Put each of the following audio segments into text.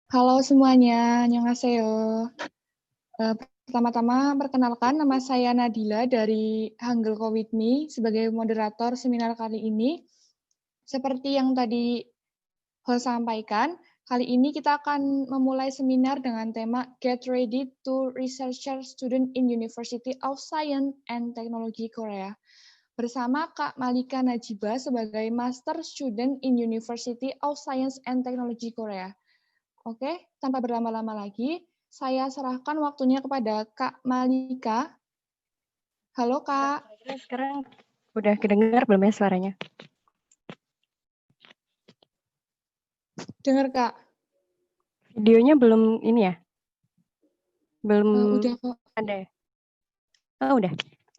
Halo semuanya, annyeonghaseyo. Pertama-tama perkenalkan nama saya Nadila dari Hangul Ko With Me sebagai moderator seminar kali ini. Seperti yang tadi host sampaikan, kali ini kita akan memulai seminar dengan tema Get Ready to Researcher Student in University of Science and Technology Korea. Bersama Kak Malika Najiba sebagai Master Student in University of Science and Technology Korea. Oke, tanpa berlama-lama lagi, saya serahkan waktunya kepada Kak Malika. Halo, Kak. Kira-kira sekarang udah kedengar belum ya suaranya? Dengar, Kak. Videonya belum ini ya? Belum Udah kok. ada ya? Oh, udah.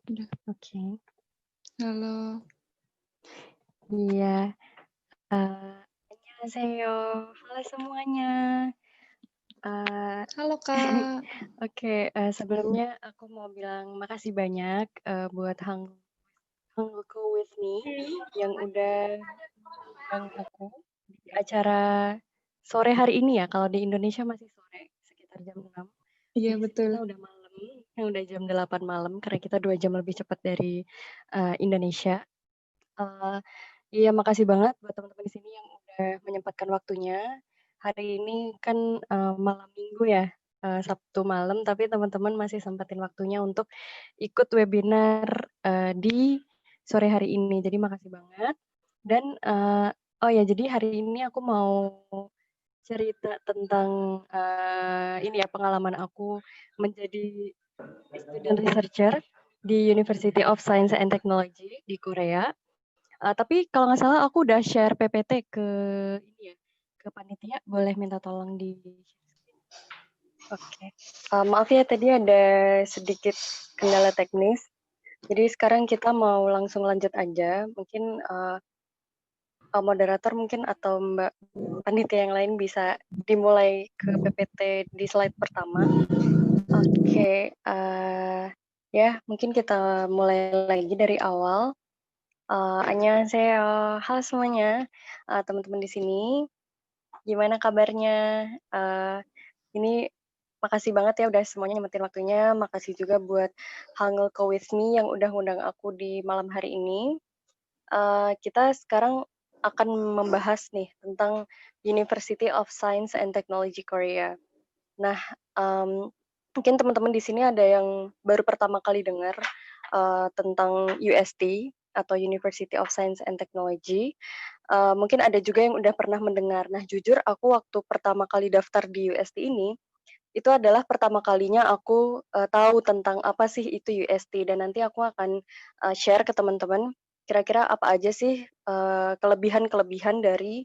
Udah. Oke. Halo. Iya. Annyeonghaseyo. Halo semuanya. Halo, Kak. Oke, sebelumnya aku mau bilang makasih banyak buat Hangul Ko With Me yang udah undang aku di acara sore hari ini ya. Kalau di Indonesia masih sore, sekitar jam 6. Iya, Di betul. kita udah malam, udah jam 8 malam karena kita 2 jam lebih cepat dari Indonesia. Iya, makasih banget buat teman-teman di sini yang udah menyempatkan waktunya. Hari ini kan malam minggu ya, Sabtu malam, tapi teman-teman masih sempetin waktunya untuk ikut webinar di sore hari ini. Jadi makasih banget. Dan oh ya, jadi hari ini aku mau cerita tentang ini ya, pengalaman aku menjadi student researcher di University of Science and Technology di Korea. Tapi kalau nggak salah aku udah share PPT ke ini ya, ke panitia. Boleh minta tolong di Oke. Maaf ya tadi ada sedikit kendala teknis. Jadi sekarang kita mau langsung lanjut aja. Mungkin moderator mungkin atau Mbak panitia yang lain bisa dimulai ke PPT di slide pertama. Oke, ya mungkin kita mulai lagi dari awal. Annyeonghaseyo. Halo semuanya, teman-teman di sini. Gimana kabarnya? Ini makasih banget ya udah semuanya nyempetin waktunya. Makasih juga buat Hangul Ko With Me yang udah ngundang aku di malam hari ini. Kita sekarang akan membahas nih tentang University of Science and Technology Korea. Nah, mungkin teman-teman di sini ada yang baru pertama kali dengar tentang UST atau University of Science and Technology. Mungkin ada juga yang udah pernah mendengar. Nah, jujur aku waktu pertama kali daftar di UST ini, itu adalah pertama kalinya aku tahu tentang apa sih itu UST dan nanti aku akan share ke teman-teman kira-kira apa aja sih kelebihan-kelebihan dari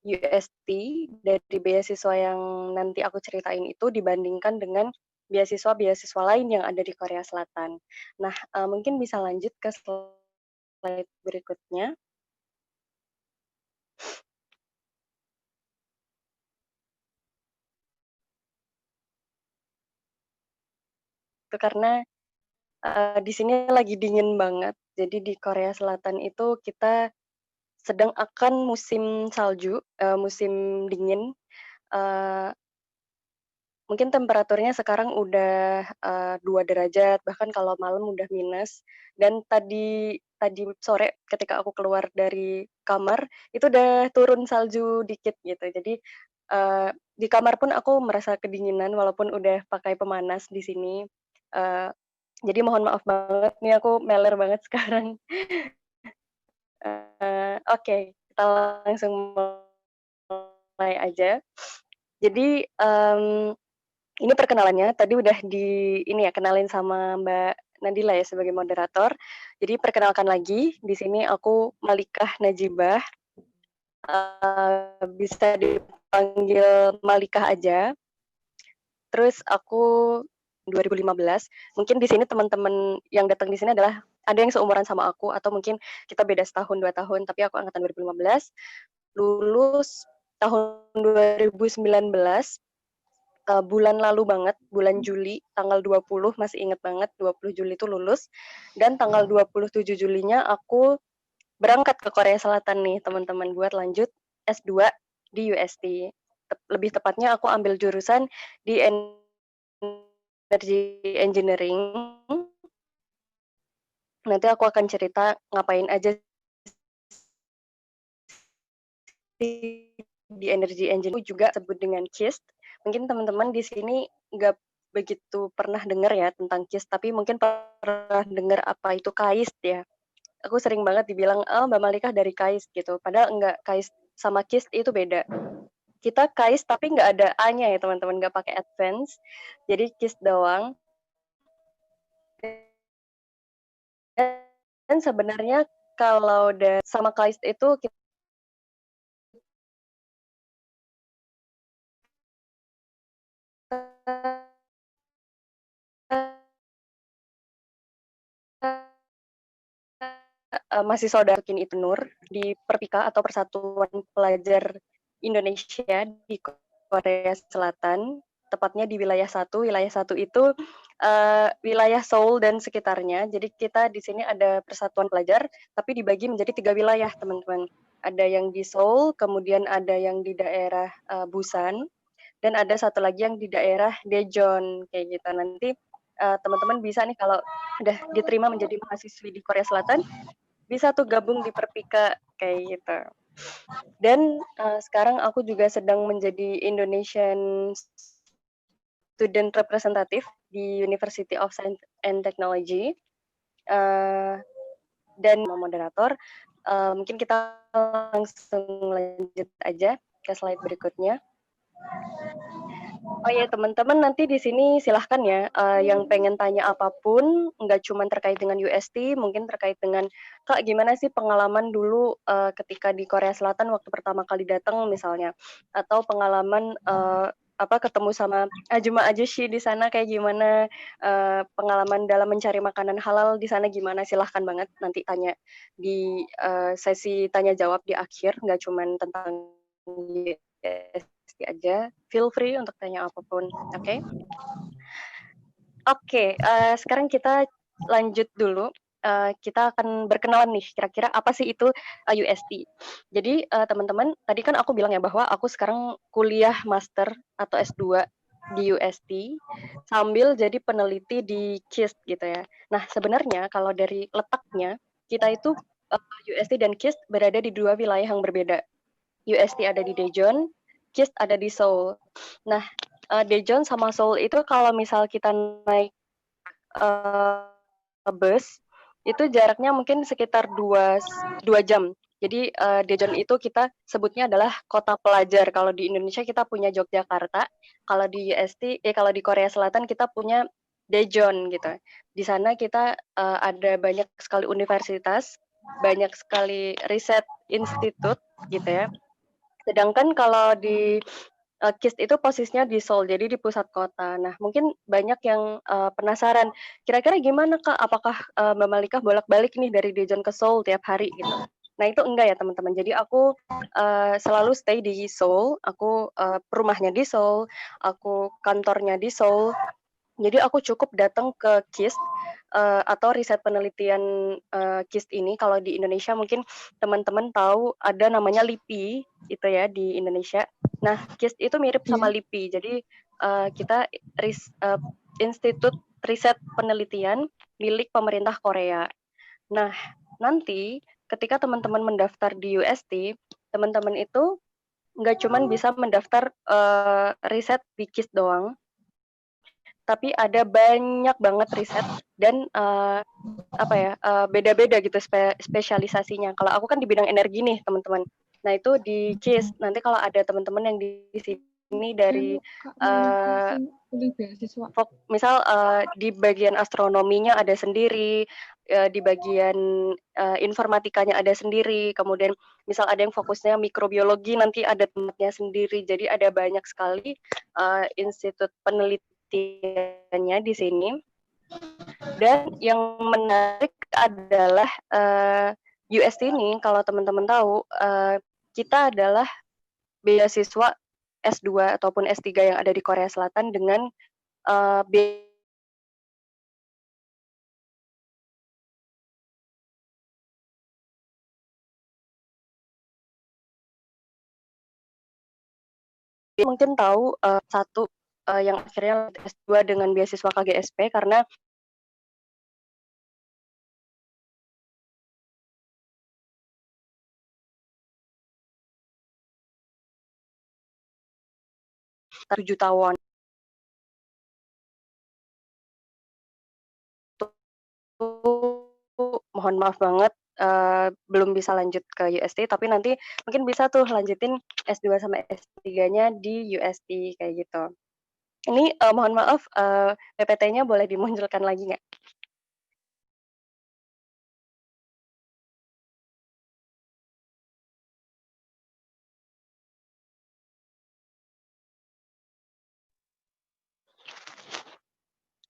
UST dari beasiswa yang nanti aku ceritain itu dibandingkan dengan beasiswa-beasiswa lain yang ada di Korea Selatan. Nah, mungkin bisa lanjut ke slide berikutnya. Itu karena di sini lagi dingin banget. Jadi di Korea Selatan itu kita sedang akan musim salju, musim dingin. Mungkin temperaturnya sekarang udah 2 derajat, bahkan kalau malam udah minus. Dan tadi sore ketika aku keluar dari kamar, itu udah turun salju dikit gitu. Jadi di kamar pun aku merasa kedinginan walaupun udah pakai pemanas di sini. Jadi mohon maaf banget nih aku meler banget sekarang. Oke, kita langsung mulai aja. Jadi ini perkenalannya, tadi udah kenalin sama Mbak Nadila ya sebagai moderator. Jadi perkenalkan lagi, di sini aku Malikah Najibah, bisa dipanggil Malikah aja. Terus aku 2015, mungkin di sini teman-teman yang datang di sini adalah ada yang seumuran sama aku atau mungkin kita beda setahun 2 tahun, tapi aku angkatan 2015, lulus tahun 2019. Bulan lalu banget, bulan Juli, tanggal 20, masih inget banget, 20 Juli itu lulus, dan tanggal 27 Julinya aku berangkat ke Korea Selatan nih, teman-teman, buat lanjut S2 di UST. lebih tepatnya aku ambil jurusan di energy engineering. Nanti aku akan cerita ngapain aja sih di energy engineering juga sebut dengan KIST. Mungkin teman-teman di sini nggak begitu pernah dengar ya tentang KIST, tapi mungkin pernah dengar apa itu KAIST ya. Aku sering banget dibilang, "Oh, Mbak Malikah dari KAIST," gitu. Padahal enggak, KAIST sama KIST itu beda. Kita KAIST tapi nggak ada A-nya ya teman-teman, nggak pakai advance. Jadi KIST doang. Dan sebenarnya kalau sama KAIST itu kita masih saudara itu Nur di Perpika atau Persatuan Pelajar Indonesia di Korea Selatan, tepatnya di wilayah 1. Wilayah 1 itu wilayah Seoul dan sekitarnya. Jadi kita di sini ada persatuan pelajar, tapi dibagi menjadi 3 wilayah, teman-teman. Ada yang di Seoul, kemudian ada yang di daerah Busan, dan ada satu lagi yang di daerah Daejeon kayak gitu. Nanti teman-teman bisa nih kalau udah diterima menjadi mahasiswi di Korea Selatan, bisa tuh gabung di Perpika kayak gitu. Dan sekarang aku juga sedang menjadi Indonesian Student Representative di University of Science and Technology. Dan moderator, mungkin kita langsung lanjut aja ke slide berikutnya. Oh ya teman-teman, nanti di sini silahkan ya, yang pengen tanya apapun, nggak cuma terkait dengan UST, mungkin terkait dengan, Kak gimana sih pengalaman dulu ketika di Korea Selatan waktu pertama kali datang misalnya, atau pengalaman ketemu sama Ajuma Ajushi di sana kayak gimana, pengalaman dalam mencari makanan halal di sana gimana, silahkan banget nanti tanya di sesi tanya jawab di akhir, nggak cuma tentang UST aja, feel free untuk tanya apapun, oke? Oke, sekarang kita lanjut dulu, kita akan berkenalan nih, kira-kira apa sih itu UST. Jadi teman-teman, tadi kan aku bilang ya bahwa aku sekarang kuliah master atau S2 di UST, sambil jadi peneliti di KIST gitu ya. Nah sebenarnya kalau dari letaknya, kita itu UST dan KIST berada di 2 wilayah yang berbeda. UST ada di Daejeon, KIST ada di Seoul. Nah, Daejeon sama Seoul itu kalau misal kita naik bus, itu jaraknya mungkin sekitar 2 jam. Jadi Daejeon itu kita sebutnya adalah kota pelajar. Kalau di Indonesia kita punya Yogyakarta, kalau di kalau di Korea Selatan kita punya Daejeon gitu. Di sana kita ada banyak sekali universitas, banyak sekali riset institut gitu ya. Sedangkan kalau di KIST itu posisinya di Seoul, jadi di pusat kota. Nah, mungkin banyak yang penasaran, kira-kira gimana Kak? Apakah Mbak Malikah bolak-balik nih dari Daejeon ke Seoul tiap hari gitu? Nah, itu enggak ya teman-teman. Jadi aku selalu stay di Seoul, aku rumahnya di Seoul, aku kantornya di Seoul. Jadi aku cukup datang ke KIST atau riset penelitian KIST ini. Kalau di Indonesia mungkin teman-teman tahu ada namanya LIPI itu ya di Indonesia. Nah, KIST itu mirip sama LIPI. Jadi kita Institut Riset Penelitian milik pemerintah Korea. Nah, nanti ketika teman-teman mendaftar di UST, teman-teman itu nggak cuma bisa mendaftar riset di KIST doang, tapi ada banyak banget riset dan beda-beda gitu spesialisasinya. Kalau aku kan di bidang energi nih teman-teman. Nah itu di KIS. Nanti kalau ada teman-teman yang di sini dari misal di bagian astronominya ada sendiri, di bagian informatikanya ada sendiri, kemudian misal ada yang fokusnya mikrobiologi nanti ada tempatnya sendiri. Jadi ada banyak sekali institut penelitiannya di sini. Dan yang menarik adalah UST ini, kalau teman-teman tahu, kita adalah beasiswa S2 ataupun S3 yang ada di Korea Selatan dengan mungkin tahu satu yang akhirnya S2 dengan beasiswa KGSP karena tujuh tahun mohon maaf banget belum bisa lanjut ke UST, tapi nanti mungkin bisa tuh lanjutin S2 sama S3-nya di UST kayak gitu. Ini mohon maaf PPT-nya boleh dimunculkan lagi nggak?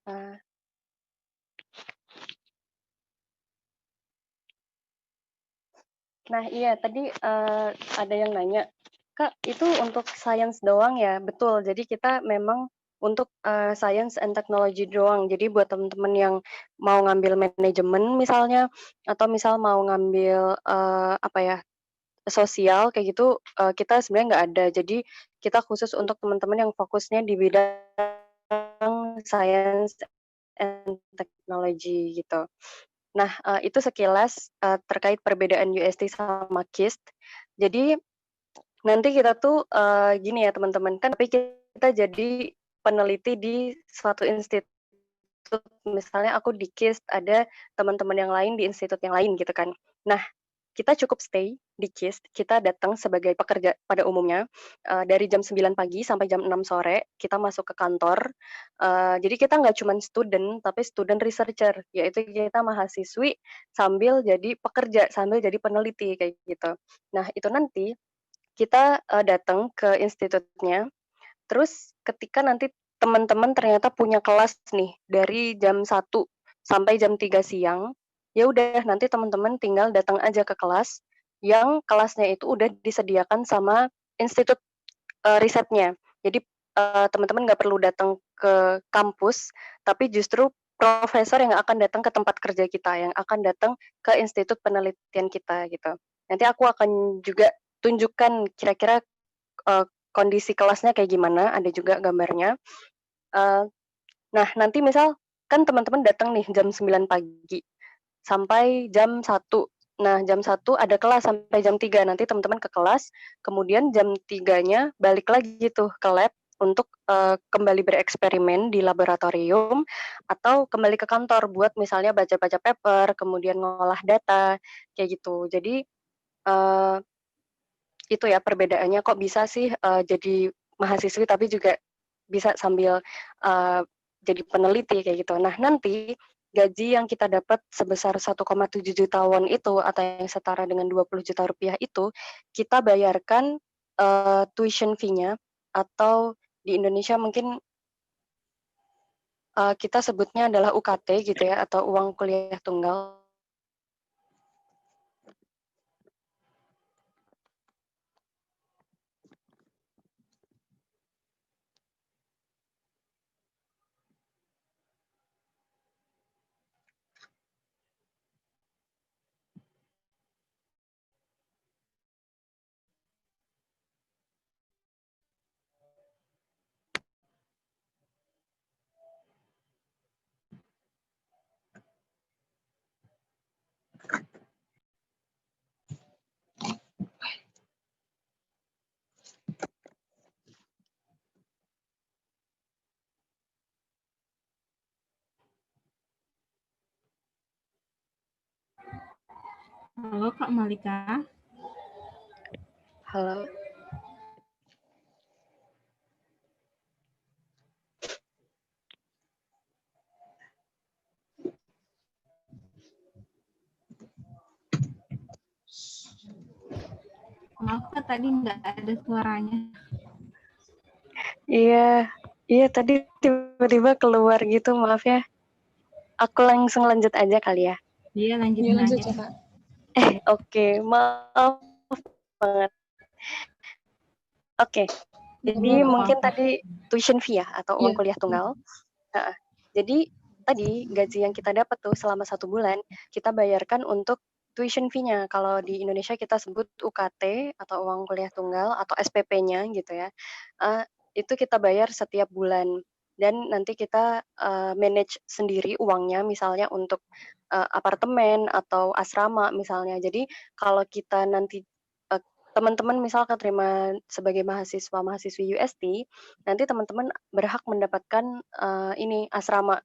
Uh, Nah iya tadi ada yang nanya, Kak itu untuk sains doang ya? Betul, jadi kita memang untuk science and technology doang. Jadi buat teman-teman yang mau ngambil manajemen misalnya, atau misal mau ngambil apa ya, sosial kayak gitu, kita sebenarnya nggak ada. Jadi kita khusus untuk teman-teman yang fokusnya di bidang science and technology gitu. Nah, itu sekilas terkait perbedaan UST sama KIST. Jadi nanti kita tuh gini ya teman-teman, kan tapi kita jadi peneliti di suatu institut. Misalnya aku di KIST, ada teman-teman yang lain di institut yang lain gitu kan. Nah, kita cukup stay di KIST, kita datang sebagai pekerja pada umumnya, dari jam 9 pagi sampai jam 6 sore, kita masuk ke kantor. Jadi kita nggak cuma student, tapi student researcher, yaitu kita mahasiswi sambil jadi pekerja, sambil jadi peneliti, kayak gitu. Nah, itu nanti kita datang ke institutnya, terus ketika nanti teman-teman ternyata punya kelas nih dari jam 1 sampai jam 3 siang, ya udah nanti teman-teman tinggal datang aja ke kelas yang kelasnya itu udah disediakan sama institut risetnya. Jadi teman-teman nggak perlu datang ke kampus, tapi justru profesor yang akan datang ke tempat kerja kita, yang akan datang ke institut penelitian kita gitu. Nanti aku akan juga tunjukkan kira-kira kondisi kelasnya kayak gimana, ada juga gambarnya. Nah, nanti misal kan teman-teman datang nih jam 9 pagi sampai jam 1. Nah, jam 1 ada kelas sampai jam 3. Nanti teman-teman ke kelas, kemudian jam 3-nya balik lagi tuh ke lab untuk kembali bereksperimen di laboratorium atau kembali ke kantor buat misalnya baca-baca paper, kemudian ngolah data, kayak gitu. Jadi uh, itu ya perbedaannya kok bisa sih jadi mahasiswi tapi juga bisa sambil jadi peneliti kayak gitu. Nah, nanti gaji yang kita dapat sebesar 1,7 juta won itu atau yang setara dengan 20 juta rupiah itu kita bayarkan tuition fee-nya atau di Indonesia mungkin kita sebutnya adalah UKT gitu ya atau uang kuliah tunggal. Halo Kak Malika. Halo. Maaf Kak, tadi nggak ada suaranya. Iya tadi tiba-tiba keluar gitu, maaf ya. Aku langsung lanjut aja kali ya. Iya, lanjut aja, Kak. Oke, maaf banget. Oke, jadi mungkin tadi tuition fee ya atau uang kuliah tunggal. Jadi tadi gaji yang kita dapat tuh selama 1 bulan kita bayarkan untuk tuition fee-nya. Kalau di Indonesia kita sebut UKT atau uang kuliah tunggal atau SPP-nya gitu ya. Itu kita bayar setiap bulan dan nanti kita, manage sendiri uangnya misalnya untuk, apartemen atau asrama misalnya. Jadi kalau kita nanti, teman-teman misal keterima sebagai mahasiswa-mahasiswi UST, nanti teman-teman berhak mendapatkan, ini asrama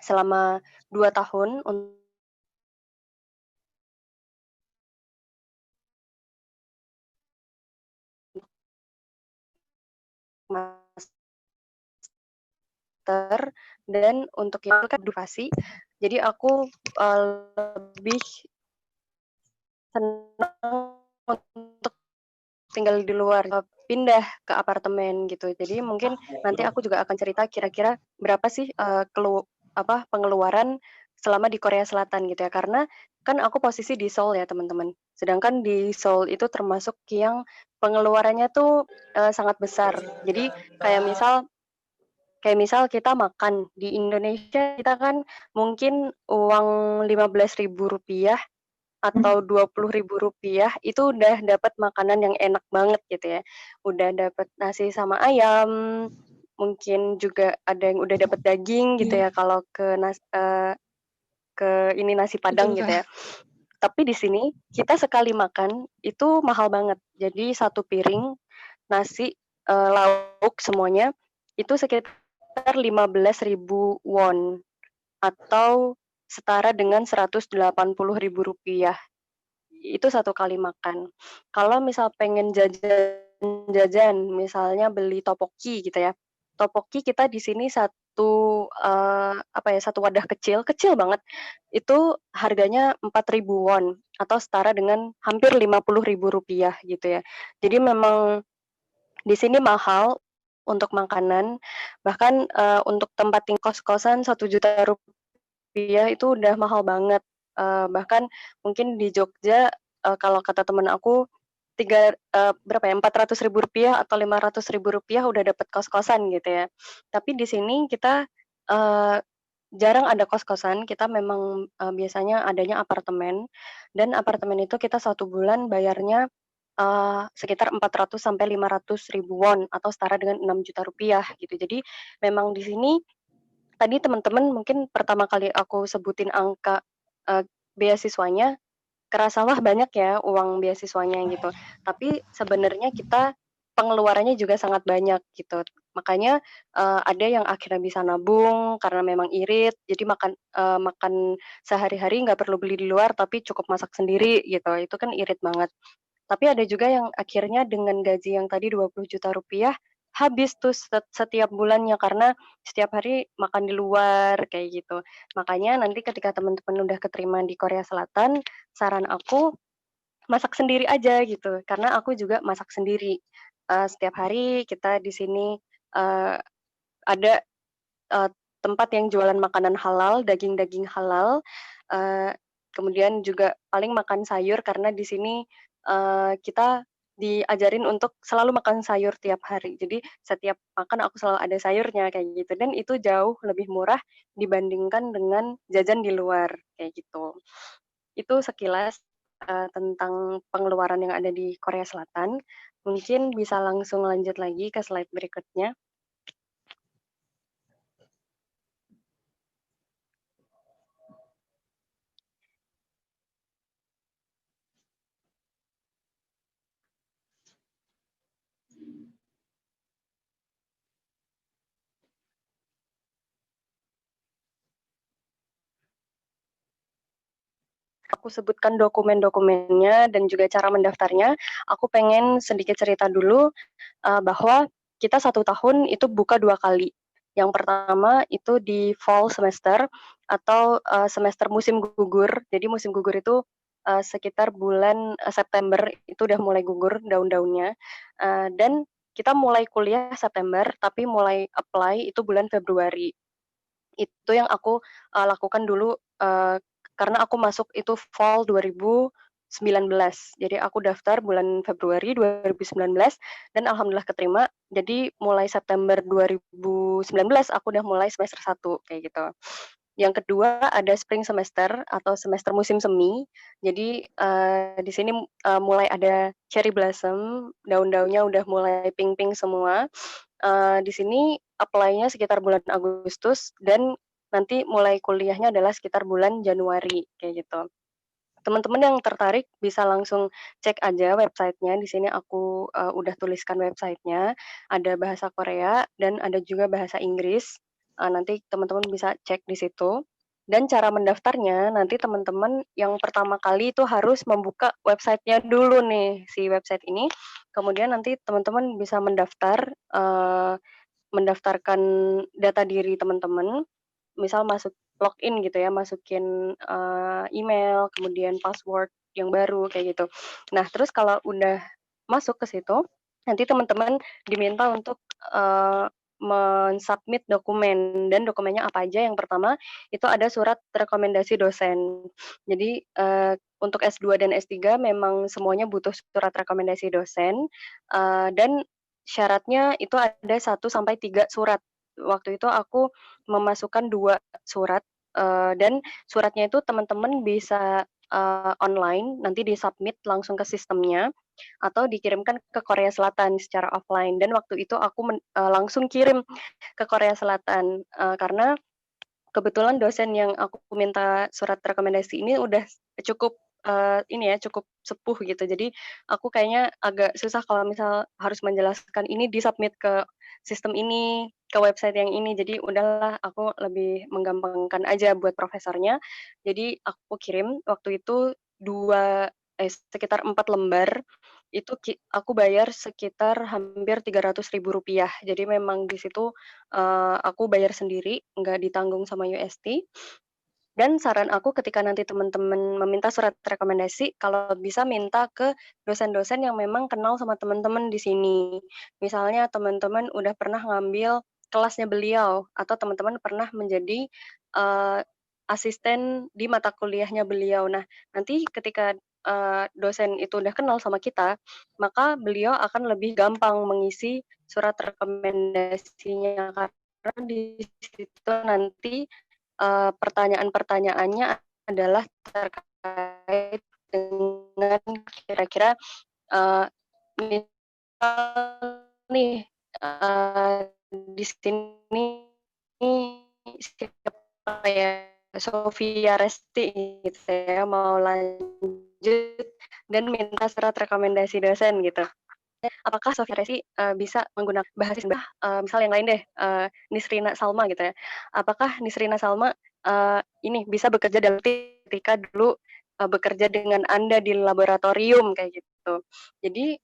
selama 2 tahun master dan untuk yang kan edukasi. Jadi aku, lebih senang untuk tinggal di luar, pindah ke apartemen gitu. Jadi mungkin nanti aku juga akan cerita kira-kira berapa sih, pengeluaran selama di Korea Selatan gitu ya. Karena kan aku posisi di Seoul ya teman-teman. Sedangkan di Seoul itu termasuk yang pengeluarannya tuh, sangat besar. Jadi kayak misal kita makan, di Indonesia kita kan mungkin uang Rp15.000 atau Rp20.000 itu udah dapat makanan yang enak banget gitu ya. Udah dapat nasi sama ayam, mungkin juga ada yang udah dapat daging gitu ya kalau ke ini nasi Betul, Padang gitu Kak. ya. Tapi di sini kita sekali makan itu mahal banget. Jadi 1 piring nasi, lauk semuanya itu sekitar Rp15.000 atau setara dengan Rp180.000. Itu 1 kali makan. Kalau misal pengen jajan-jajan, misalnya beli topoki gitu ya. Topoki kita di sini satu wadah kecil, kecil banget, itu harganya Rp4.000 atau setara dengan hampir Rp50.000 gitu ya. Jadi memang di sini mahal untuk makanan, bahkan, untuk tempat kos-kosan Rp1.000.000 itu udah mahal banget. Bahkan mungkin di Jogja, kalau kata temen aku berapa ya, Rp400.000 atau Rp500.000 udah dapat kos-kosan gitu ya. Tapi di sini kita, eee, jarang ada kos-kosan, kita memang, biasanya adanya apartemen, dan apartemen itu kita 1 bulan bayarnya, sekitar 400 sampai Rp500.000 atau setara dengan Rp6.000.000 gitu. Jadi memang di sini tadi teman-teman mungkin pertama kali aku sebutin angka, beasiswanya, kerasa, wah banyak ya uang beasiswanya gitu. Tapi sebenarnya kita pengeluarannya juga sangat banyak gitu. Makanya, ada yang akhirnya bisa nabung karena memang irit, jadi makan sehari-hari nggak perlu beli di luar tapi cukup masak sendiri gitu, itu kan irit banget. Tapi ada juga yang akhirnya dengan gaji yang tadi Rp20.000.000 habis tuh setiap bulannya karena setiap hari makan di luar kayak gitu. Makanya nanti ketika teman-teman udah keterima di Korea Selatan, saran aku masak sendiri aja gitu, karena aku juga masak sendiri. Setiap hari kita di sini, eee, ada, eee, tempat yang jualan makanan halal, daging-daging halal, eee, kemudian juga paling makan sayur karena di sini, kita diajarin untuk selalu makan sayur tiap hari. Jadi setiap makan aku selalu ada sayurnya kayak gitu, dan itu jauh lebih murah dibandingkan dengan jajan di luar, kayak gitu. Itu sekilas, tentang pengeluaran yang ada di Korea Selatan. Mungkin bisa langsung lanjut lagi ke slide berikutnya. Aku sebutkan dokumen-dokumennya dan juga cara mendaftarnya. Aku pengen sedikit cerita dulu, bahwa kita 1 tahun itu buka 2 kali. Yang pertama itu di fall semester atau, semester musim gugur. Jadi musim gugur itu, sekitar bulan, September itu udah mulai gugur daun-daunnya, dan kita mulai kuliah September, tapi mulai apply itu bulan Februari. Itu yang aku, lakukan dulu, karena aku masuk itu fall 2019. Jadi aku daftar bulan Februari 2019 dan alhamdulillah keterima. Jadi mulai September 2019 aku udah mulai semester 1 kayak gitu. Yang kedua ada spring semester atau semester musim semi. Jadi, di sini, mulai ada cherry blossom, daun-daunnya udah mulai pink-pink semua. Di sini apply-nya sekitar bulan Agustus dan nanti mulai kuliahnya adalah sekitar bulan Januari, kayak gitu. Teman-teman yang tertarik bisa langsung cek aja website-nya, di sini aku, udah tuliskan website-nya, ada bahasa Korea dan ada juga bahasa Inggris, nanti teman-teman bisa cek di situ. Dan cara mendaftarnya, nanti teman-teman yang pertama kali itu harus membuka website-nya dulu nih, si website ini, kemudian nanti teman-teman bisa mendaftarkan data diri teman-teman, misal login gitu ya, masukin, email, kemudian password yang baru, kayak gitu. Nah, terus kalau udah masuk ke situ, nanti teman-teman diminta untuk, men-submit dokumen dan dokumennya apa aja, yang pertama itu ada surat rekomendasi dosen. Jadi, untuk S2 dan S3 memang semuanya butuh surat rekomendasi dosen, dan syaratnya itu ada 1 sampai 3 surat. Waktu itu aku memasukkan 2 surat, dan suratnya itu teman-teman bisa, online, nanti di-submit langsung ke sistemnya, atau dikirimkan ke Korea Selatan secara offline. Dan waktu itu aku langsung kirim ke Korea Selatan, karena kebetulan dosen yang aku minta surat rekomendasi ini udah cukup, ini ya, cukup sepuh gitu. Jadi aku kayaknya agak susah kalau misal harus menjelaskan ini di-submit ke sistem ini, ke website yang ini. Jadi udahlah aku lebih menggampangkan aja buat profesornya. Jadi aku kirim waktu itu sekitar 4 lembar, itu aku bayar sekitar hampir Rp300.000. Jadi memang di situ aku bayar sendiri, nggak ditanggung sama UST. Dan saran aku ketika nanti teman-teman meminta surat rekomendasi, kalau bisa minta ke dosen-dosen yang memang kenal sama teman-teman di sini. Misalnya teman-teman udah pernah ngambil kelasnya beliau, atau teman-teman pernah menjadi, eee, asisten di mata kuliahnya beliau. Nah, nanti ketika, dosen itu udah kenal sama kita, maka beliau akan lebih gampang mengisi surat rekomendasinya, karena di situ nanti pertanyaan-pertanyaannya adalah terkait dengan kira-kira, eee, misal nih, eee, di sini siapa ya, Sofia Resti gitu ya, mau lanjut dan minta surat rekomendasi dosen gitu. Apakah Sofia Resi, bisa menggunakan bahasa Sunda, misal yang lain deh, Nisrina Salma gitu ya. Apakah Nisrina Salma, ini bisa bekerja dalam ketika dulu, bekerja dengan Anda di laboratorium kayak gitu. Jadi,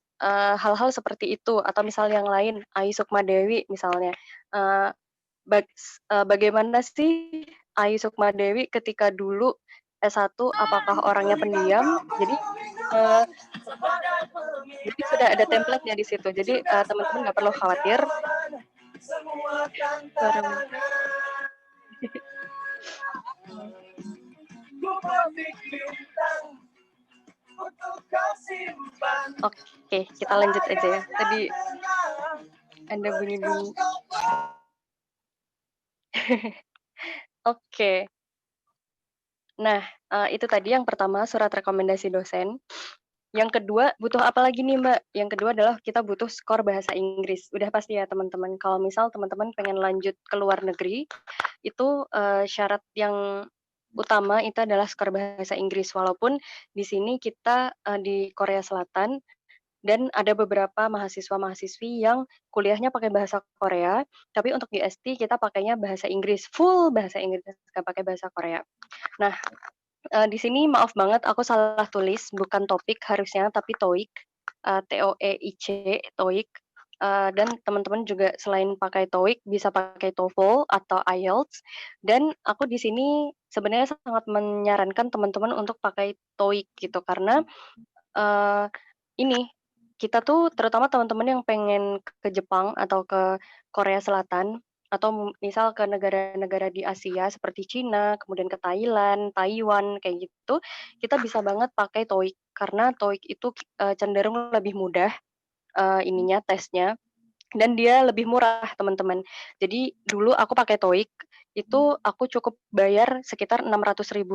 hal-hal seperti itu atau misal yang lain, Ai Sukmadewi misalnya, eee, bagaimana sih Ai Sukmadewi ketika dulu S1, apakah orangnya pendiam? Eee jadi sudah ada template-nya di situ. Jadi, teman-teman nggak perlu khawatir. Suara Oke, kita lanjut aja ya. Tadi ada bunyi-bunyi. Oke. Nah, itu tadi yang pertama surat rekomendasi dosen. Yang kedua, butuh apa lagi nih, Mbak? Yang kedua adalah kita butuh skor bahasa Inggris. Udah pasti ya teman-teman, kalau misal teman-teman pengen lanjut ke luar negeri, itu, syarat yang utama itu adalah skor bahasa Inggris. Walaupun di sini kita, di Korea Selatan dan ada beberapa mahasiswa-mahasiswi yang kuliahnya pakai bahasa Korea, tapi untuk UST kita pakainya bahasa Inggris, full bahasa Inggris, nggak pakai bahasa Korea. Nah, di sini maaf banget aku salah tulis, bukan topik harusnya, tapi TOEIC, TOEIC, TOEIC, dan teman-teman juga selain pakai TOEIC bisa pakai TOEFL atau IELTS, dan aku di sini sebenarnya sangat menyarankan teman-teman untuk pakai TOEIC gitu, karena, eee, ini, kita tuh terutama teman-teman yang pengen ke Jepang atau ke Korea Selatan, atau misal ke negara-negara di Asia seperti Cina, kemudian ke Thailand, Taiwan, kayak gitu, kita bisa banget pakai TOEIC. Karena TOEIC itu, cenderung lebih mudah, tesnya, dan dia lebih murah, teman-teman. Jadi dulu aku pakai TOEIC, itu aku cukup bayar sekitar Rp600.000.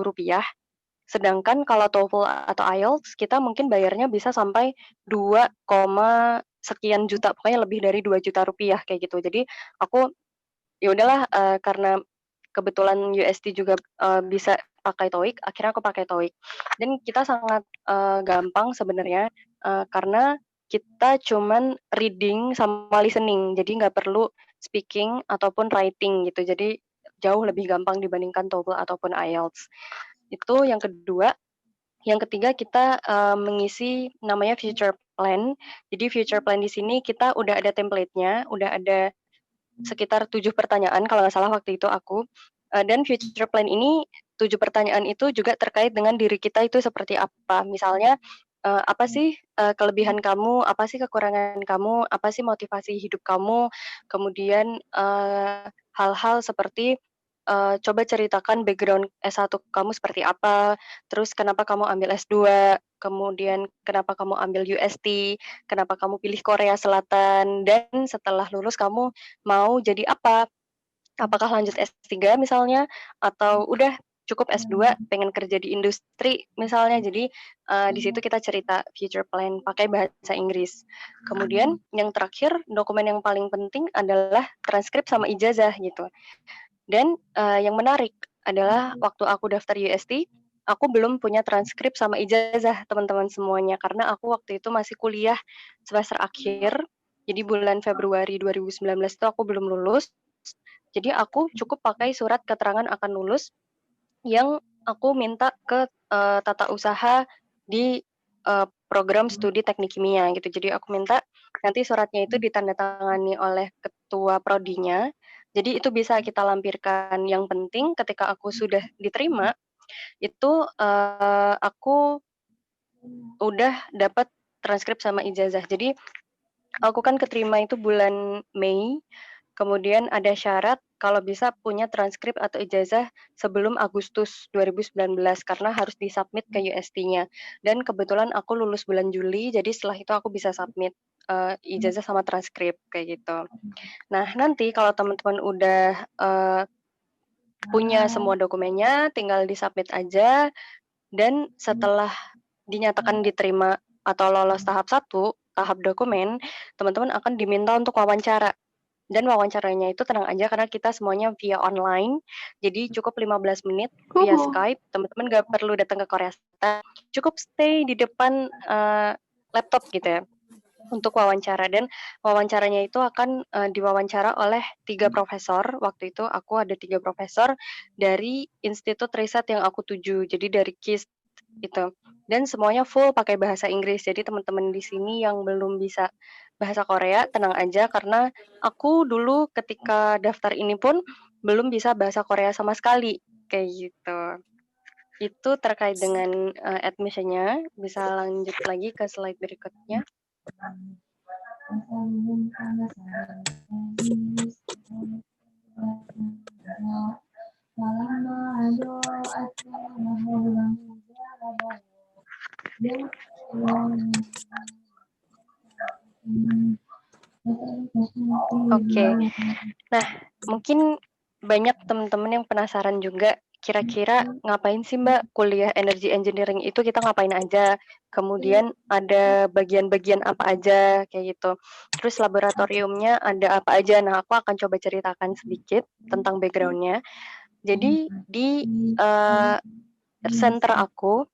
Sedangkan kalau TOEFL atau IELTS kita mungkin bayarnya bisa sampai 2, sekian juta, pokoknya lebih dari Rp2 juta kayak gitu. Jadi aku ya udahlah, karena kebetulan UST juga, bisa pakai TOEIC, akhirnya aku pakai TOEIC. Dan kita sangat, gampang sebenarnya, karena kita cuman reading sama listening, jadi nggak perlu speaking ataupun writing gitu. Jadi jauh lebih gampang dibandingkan TOEFL ataupun IELTS. Itu yang kedua. Yang ketiga kita, mengisi namanya future plan. Jadi future plan di sini kita udah ada template-nya, udah ada sekitar 7 pertanyaan kalau nggak salah waktu itu aku, dan future plan ini 7 pertanyaan itu juga terkait dengan diri kita itu seperti apa. Misalnya, apa sih, kelebihan kamu, apa sih kekurangan kamu, apa sih motivasi hidup kamu, kemudian, hal-hal seperti, coba ceritakan background S1 kamu seperti apa, terus kenapa kamu ambil S2, kemudian kenapa kamu ambil UST, kenapa kamu pilih Korea Selatan, dan setelah lulus kamu mau jadi apa? Apakah lanjut S3 misalnya, atau udah cukup S2 pengen kerja di industri misalnya. Jadi, di situ kita cerita future plan pakai bahasa Inggris. Kemudian yang terakhir, dokumen yang paling penting adalah transkrip sama ijazah gitu. Dan, yang menarik adalah waktu aku daftar UST, aku belum punya transkrip sama ijazah teman-teman semuanya, karena aku waktu itu masih kuliah semester akhir, jadi bulan Februari 2019 itu aku belum lulus, jadi aku cukup pakai surat keterangan akan lulus yang aku minta ke, tata usaha di, program studi teknik kimia gitu. Jadi aku minta nanti suratnya itu ditandatangani oleh ketua prodinya, jadi itu bisa kita lampirkan. Yang penting ketika aku sudah diterima, itu, aku udah dapat transkrip sama ijazah. Jadi aku kan keterima itu bulan Mei, kemudian ada syarat kalau bisa punya transkrip atau ijazah sebelum Agustus 2019 karena harus disubmit ke UST-nya. Dan kebetulan aku lulus bulan Juli, jadi setelah itu aku bisa submit, ijazah sama transkrip kayak gitu. Nah, nanti kalau teman-teman udah, punya semua dokumennya, tinggal disubmit aja, dan setelah dinyatakan diterima atau lolos tahap 1, tahap dokumen, teman-teman akan diminta untuk wawancara. Dan wawancaranya itu tenang aja karena kita semuanya via online, jadi cukup 15 menit via Skype, teman-teman nggak perlu datang ke Korea Selatan, cukup stay di depan, laptop gitu ya, untuk wawancara. Dan wawancaranya itu akan, diwawancara oleh 3 profesor, waktu itu aku ada 3 profesor dari institut riset yang aku tuju, jadi dari KIST gitu. Dan semuanya full pakai bahasa Inggris, jadi teman-teman di sini yang belum bisa bahasa Korea, tenang aja karena aku dulu ketika daftar ini pun belum bisa bahasa Korea sama sekali, kayak gitu. Itu terkait dengan, admission-nya, bisa lanjut lagi ke slide berikutnya. Oke. Nah, mungkin banyak teman-teman yang penasaran juga, kira-kira ngapain sih Mbak kuliah energy engineering itu kita ngapain aja? Kemudian ada bagian-bagian apa aja kayak gitu. Terus laboratoriumnya ada apa aja? Nah, aku akan coba ceritakan sedikit tentang background-nya. Jadi di, center aku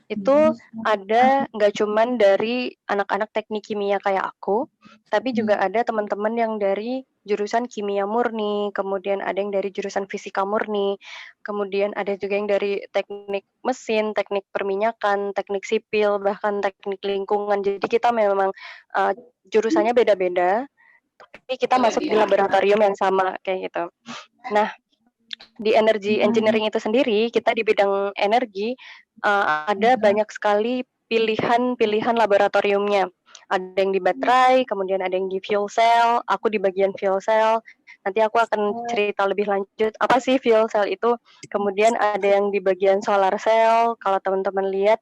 itu ada nggak cuman dari anak-anak teknik kimia kayak aku, tapi juga ada teman-teman yang dari jurusan kimia murni, kemudian ada yang dari jurusan fisika murni, kemudian ada juga yang dari teknik mesin, teknik perminyakan, teknik sipil, bahkan teknik lingkungan. Jadi kita memang, jurusannya beda-beda, tapi kita masuk di laboratorium yang sama, kayak gitu. Nah, di energy engineering itu sendiri, kita di bidang energi, ada banyak sekali pilihan-pilihan laboratoriumnya. Ada yang di baterai, kemudian ada yang di fuel cell, aku di bagian fuel cell. Nanti aku akan cerita lebih lanjut, apa sih fuel cell itu. Kemudian ada yang di bagian solar cell, kalau teman-teman lihat,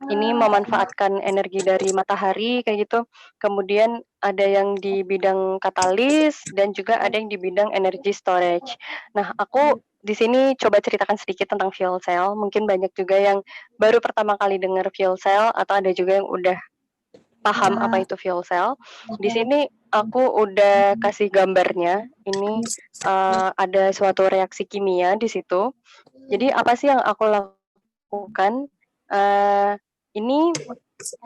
ini memanfaatkan energi dari matahari kayak gitu. Kemudian ada yang di bidang katalis dan juga ada yang di bidang energy storage. Nah, aku di sini coba ceritakan sedikit tentang fuel cell. Mungkin banyak juga yang baru pertama kali dengar fuel cell atau ada juga yang udah paham apa itu fuel cell. Di sini aku udah kasih gambarnya. Ini ada suatu reaksi kimia di situ. Jadi apa sih yang aku lakukan? Ini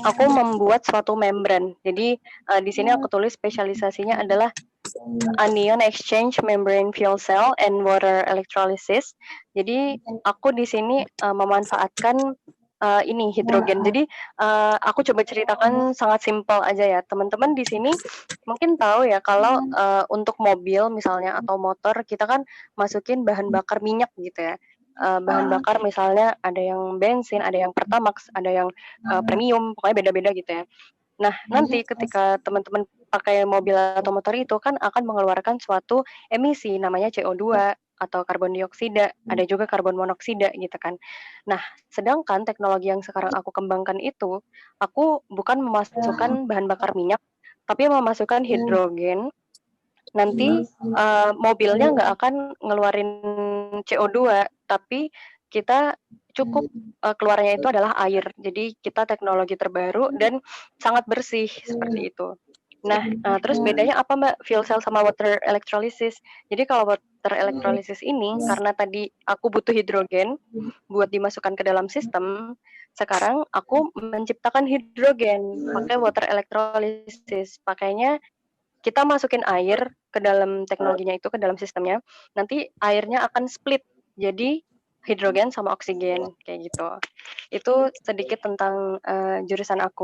aku membuat suatu membran. Jadi di sini aku tulis spesialisasinya adalah anion exchange membrane fuel cell and water electrolysis. Jadi aku di sini memanfaatkan ini hidrogen. Jadi aku coba ceritakan sangat simpel aja ya. Teman-teman di sini mungkin tahu ya kalau untuk mobil misalnya atau motor kita kan masukin bahan bakar minyak gitu ya. Bahan bakar misalnya ada yang bensin, ada yang Pertamax, ada yang premium, pokoknya beda-beda gitu ya. Nah, nanti ketika teman-teman pakai mobil atau motor itu kan akan mengeluarkan suatu emisi namanya CO2 atau karbon dioksida, ada juga karbon monoksida gitu kan. Nah, sedangkan teknologi yang sekarang aku kembangkan itu, aku bukan memasukkan bahan bakar minyak, tapi memasukkan hidrogen. Nanti mobilnya nggak akan ngeluarin CO2, tapi kita cukup keluarnya itu adalah air. Jadi kita teknologi terbaru dan sangat bersih seperti itu. Nah, terus bedanya apa Mbak fuel cell sama water electrolysis? Jadi kalau water electrolysis ini karena tadi aku butuh hidrogen buat dimasukkan ke dalam sistem, sekarang aku menciptakan hidrogen pakai water electrolysis. Pakainya kita masukin air ke dalam teknologinya itu, ke dalam sistemnya, nanti airnya akan split jadi hidrogen sama oksigen kayak gitu. Itu sedikit tentang jurusan aku.